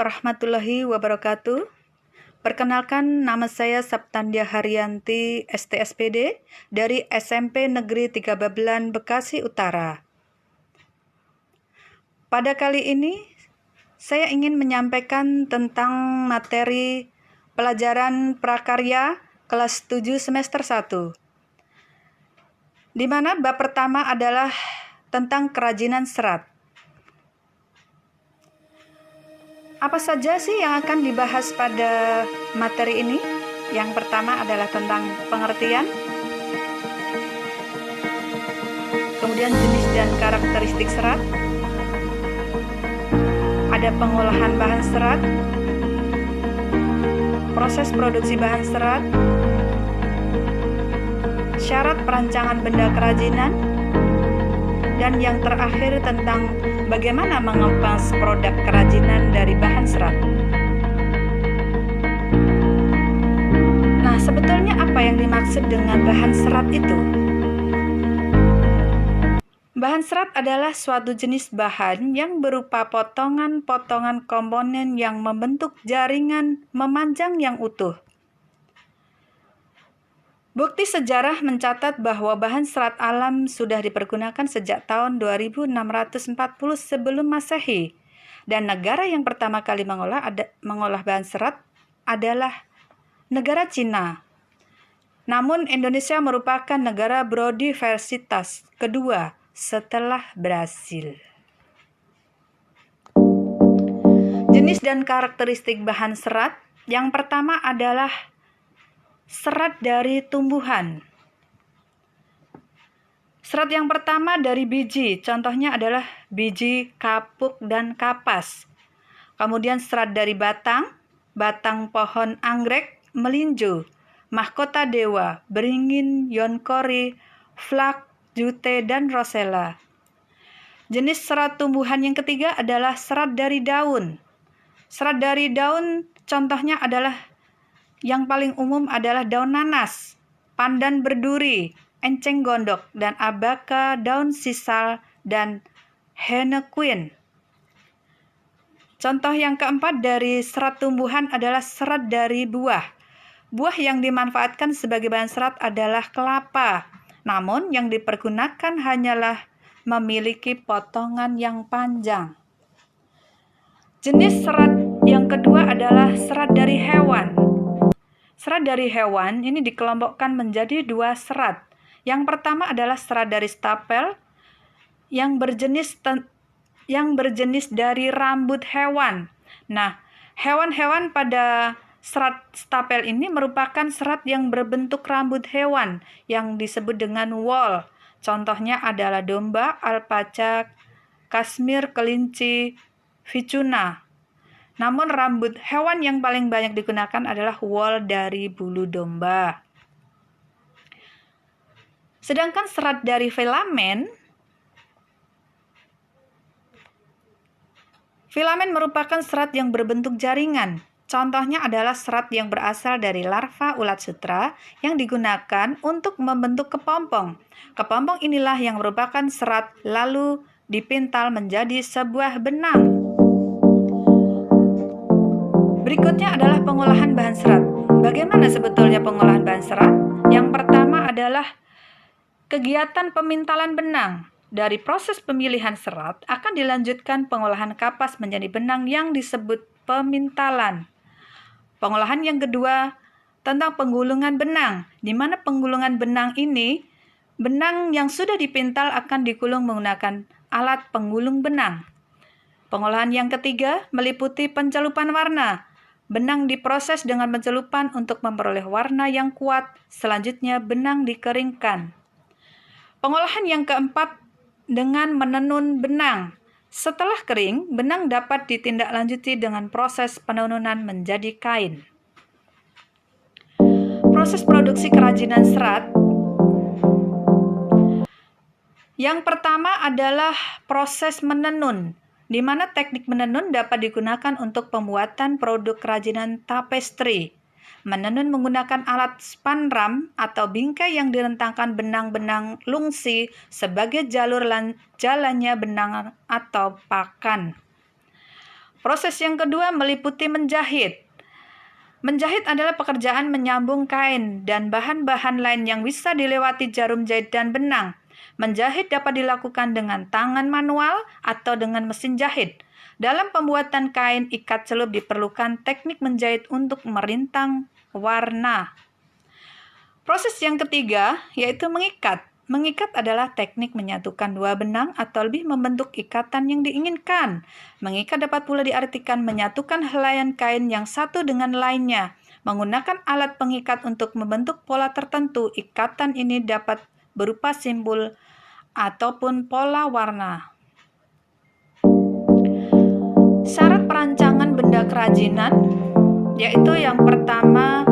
warahmatullahi wabarakatuh. Perkenalkan, nama saya Saptandia Haryanti, STSPD, dari SMP Negeri 3 Babelan, Bekasi Utara. Pada kali ini, saya ingin menyampaikan tentang materi pelajaran prakarya kelas 7 semester 1. Di mana bab pertama adalah tentang kerajinan serat. Apa saja sih yang akan dibahas pada materi ini? Yang pertama adalah tentang pengertian, kemudian jenis dan karakteristik serat, ada pengolahan bahan serat, proses produksi bahan serat, syarat perancangan benda kerajinan, dan yang terakhir tentang bagaimana mengemas produk kerajinan dari bahan serat. Nah, sebetulnya apa yang dimaksud dengan bahan serat itu? Bahan serat adalah suatu jenis bahan yang berupa potongan-potongan komponen yang membentuk jaringan memanjang yang utuh. Bukti sejarah mencatat bahwa bahan serat alam sudah dipergunakan sejak tahun 2640 sebelum Masehi, dan negara yang pertama kali mengolah bahan serat adalah negara Cina. Namun Indonesia merupakan negara biodiversitas kedua setelah Brasil. Jenis dan karakteristik bahan serat, yang pertama adalah serat dari tumbuhan. Serat yang pertama dari biji, contohnya adalah biji kapuk dan kapas. Kemudian serat dari batang pohon anggrek, melinjo, mahkota dewa, beringin, yonkori, flak, jute, dan rosella. Jenis serat tumbuhan yang ketiga adalah serat dari daun. Serat dari daun contohnya adalah yang paling umum adalah daun nanas, pandan berduri, enceng gondok, dan abaka, daun sisal, dan henequin. Contoh yang keempat dari serat tumbuhan adalah serat dari buah. Buah yang dimanfaatkan sebagai bahan serat adalah kelapa, namun yang dipergunakan hanyalah memiliki potongan yang panjang. Jenis serat yang kedua adalah serat dari hewan. Serat dari hewan ini dikelompokkan menjadi dua serat. Yang pertama adalah serat dari stapel yang berjenis dari rambut hewan. Nah, hewan-hewan pada serat stapel ini merupakan serat yang berbentuk rambut hewan yang disebut dengan wool. Contohnya adalah domba, alpaca, kasmir, kelinci, vicuna. Namun rambut hewan yang paling banyak digunakan adalah wool dari bulu domba. Sedangkan serat dari filamen merupakan serat yang berbentuk jaringan. Contohnya adalah serat yang berasal dari larva ulat sutra yang digunakan untuk membentuk kepompong. Kepompong inilah yang merupakan serat lalu dipintal menjadi sebuah benang. Berikutnya adalah pengolahan bahan serat. Bagaimana sebetulnya pengolahan bahan serat? Yang pertama adalah kegiatan pemintalan benang. Dari proses pemilihan serat akan dilanjutkan pengolahan kapas menjadi benang yang disebut pemintalan. Pengolahan yang kedua tentang penggulungan benang, di mana penggulungan benang ini, benang yang sudah dipintal akan digulung menggunakan alat penggulung benang. Pengolahan yang ketiga meliputi pencelupan warna. Benang diproses dengan pencelupan untuk memperoleh warna yang kuat. Selanjutnya benang dikeringkan. Pengolahan yang keempat dengan menenun benang. Setelah kering, benang dapat ditindaklanjuti dengan proses penenunan menjadi kain. Proses produksi kerajinan serat. Yang pertama adalah proses menenun, di mana teknik menenun dapat digunakan untuk pembuatan produk kerajinan tapestri. Menenun menggunakan alat spanram atau bingkai yang direntangkan benang-benang lungsi sebagai jalur jalannya benang atau pakan. Proses yang kedua meliputi menjahit. Menjahit adalah pekerjaan menyambung kain dan bahan-bahan lain yang bisa dilewati jarum jahit dan benang. Menjahit dapat dilakukan dengan tangan manual atau dengan mesin jahit. Dalam pembuatan kain ikat celup diperlukan teknik menjahit untuk merintang warna. Proses yang ketiga yaitu mengikat. Mengikat adalah teknik menyatukan dua benang atau lebih membentuk ikatan yang diinginkan. Mengikat dapat pula diartikan menyatukan helaian kain yang satu dengan lainnya. Menggunakan alat pengikat untuk membentuk pola tertentu, ikatan ini dapat berupa simbol ataupun pola warna. Syarat perancangan benda kerajinan yaitu yang pertama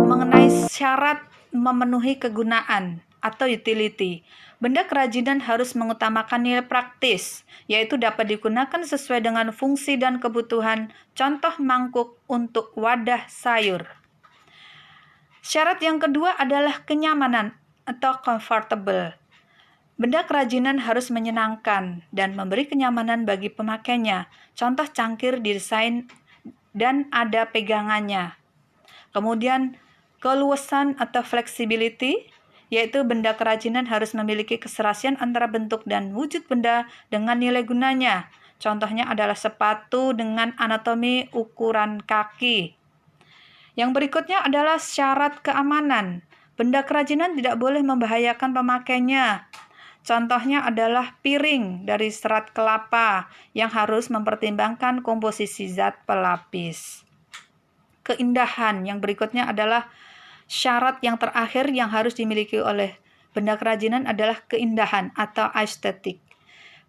mengenai syarat memenuhi kegunaan atau utility. Benda kerajinan harus mengutamakan nilai praktis, yaitu dapat digunakan sesuai dengan fungsi dan kebutuhan, contoh mangkuk untuk wadah sayur. Syarat yang kedua adalah kenyamanan atau comfortable. Benda kerajinan harus menyenangkan dan memberi kenyamanan bagi pemakainya, contoh cangkir didesain dan ada pegangannya. Kemudian keluasan atau flexibility, yaitu benda kerajinan harus memiliki keserasian antara bentuk dan wujud benda dengan nilai gunanya. Contohnya adalah sepatu dengan anatomi ukuran kaki. Yang berikutnya adalah syarat keamanan. Benda kerajinan tidak boleh membahayakan pemakainya. Contohnya adalah piring dari serat kelapa yang harus mempertimbangkan komposisi zat pelapis. Keindahan yang berikutnya adalah syarat yang terakhir yang harus dimiliki oleh benda kerajinan adalah keindahan atau estetik.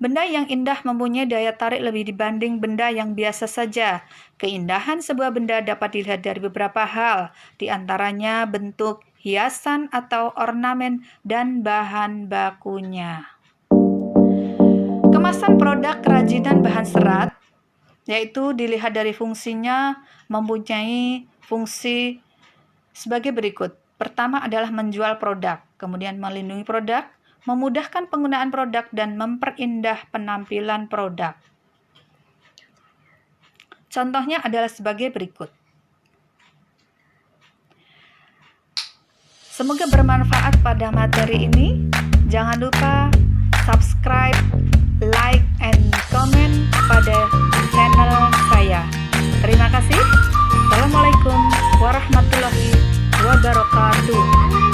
Benda yang indah mempunyai daya tarik lebih dibanding benda yang biasa saja. Keindahan sebuah benda dapat dilihat dari beberapa hal, di antaranya bentuk, hiasan atau ornamen, dan bahan bakunya. Kemasan produk kerajinan bahan serat, yaitu dilihat dari fungsinya, mempunyai fungsi sebagai berikut. Pertama adalah menjual produk, kemudian melindungi produk, memudahkan penggunaan produk, dan memperindah penampilan produk. Contohnya adalah sebagai berikut. Semoga bermanfaat pada materi ini. Jangan lupa subscribe, like, and comment pada channel saya. Terima kasih. Assalamualaikum warahmatullahi wabarakatuh.